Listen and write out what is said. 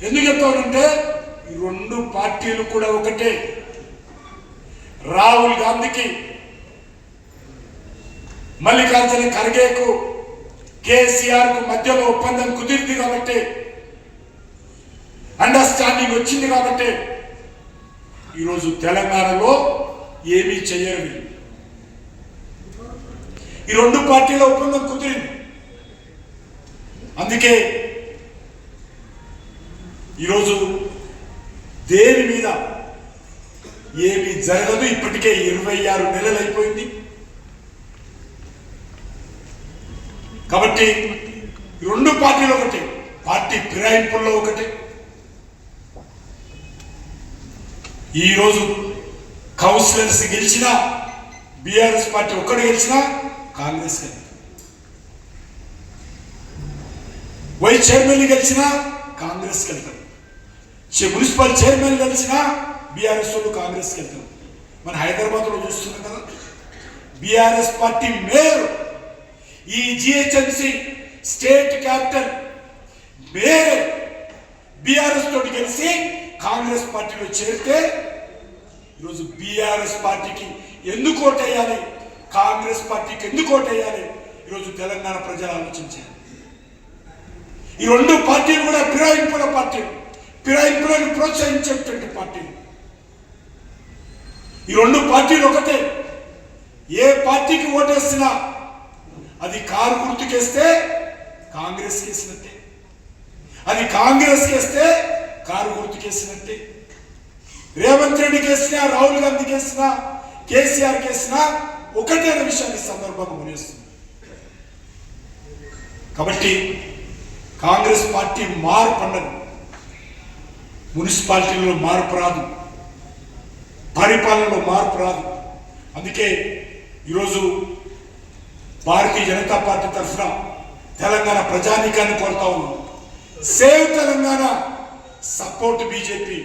ఎందుకు చెప్తానంటే ఈ రెండు పార్టీలు కూడా ఒకటే. రాహుల్ గాంధీకి మల్లికార్జున ఖర్గేకు కేసీఆర్ కు మధ్యలో ఒప్పందం కుదిరింది కాబట్టి, అండర్స్టాండింగ్ వచ్చింది కాబట్టి ఈరోజు తెలంగాణలో ఏమీ చేయరు. ఈ రెండు పార్టీల ఒప్పందం కుదిరింది. అందుకే ఈరోజు దేని మీద ఏమీ జరగదు. ఇప్పటికే 26 నెలలు అయిపోయింది. కాబట్టి రెండు పార్టీలు ఒకటి, పార్టీ ఫిరాయింపుల్లో ఒకటి. ఈరోజు కౌన్సిలర్స్ గెలిచినా బీఆర్ఎస్ పార్టీ ఒక్కడు గెలిచినా కాంగ్రెస్ వైస్ చైర్మన్ గెలిచినా కాంగ్రెస్ వెళ్తారు, మున్సిపల్ చైర్మన్ గెలిచినా బీఆర్ఎస్ వాళ్ళు కాంగ్రెస్ వెళ్తారు. మన హైదరాబాద్లో చూస్తున్నాం కదా, బీఆర్ఎస్ పార్టీ మేయర్ ఈ GHMC state capital mayor BRS తోటి గెలిచి కాంగ్రెస్ పార్టీలో చేరితే ఈరోజు బీఆర్ఎస్ పార్టీకి ఎందుకు ఓటేయాలి, కాంగ్రెస్ పార్టీకి ఎందుకు ఓటేయాలి ఈరోజు తెలంగాణ ప్రజలు ఆలోచించారు. ఈ రెండు పార్టీలు కూడా ఫిరాయింపుల పార్టీలు, ఫిరాయింపులను ప్రోత్సహించేటువంటి పార్టీలు. ఈ రెండు పార్టీలు ఒకటే. ఏ పార్టీకి ఓటేసినా అది కారు గుర్తుకేస్తే కాంగ్రెస్ కేసినట్టే, అది కాంగ్రెస్ కేస్తే కారు గుర్తుకేసినట్టే. రేవంత్ రెడ్డి కేసినా, రాహుల్ గాంధీ కేసినా, కేసీఆర్ కేసినా ఒకటే అనే విషయాన్ని సందర్భంగా మునేస్తుంది. కాబట్టి కాంగ్రెస్ పార్టీ మార్పు అన్నది మున్సిపాలిటీలో మార్పు రాదు, పరిపాలనలో మార్పు రాదు. అందుకే ఈరోజు భారతీయ జనతా పార్టీ తరఫున తెలంగాణ ప్రజానీకాన్ని కోరుతా ఉన్నాం. Save Telangana, support BJP.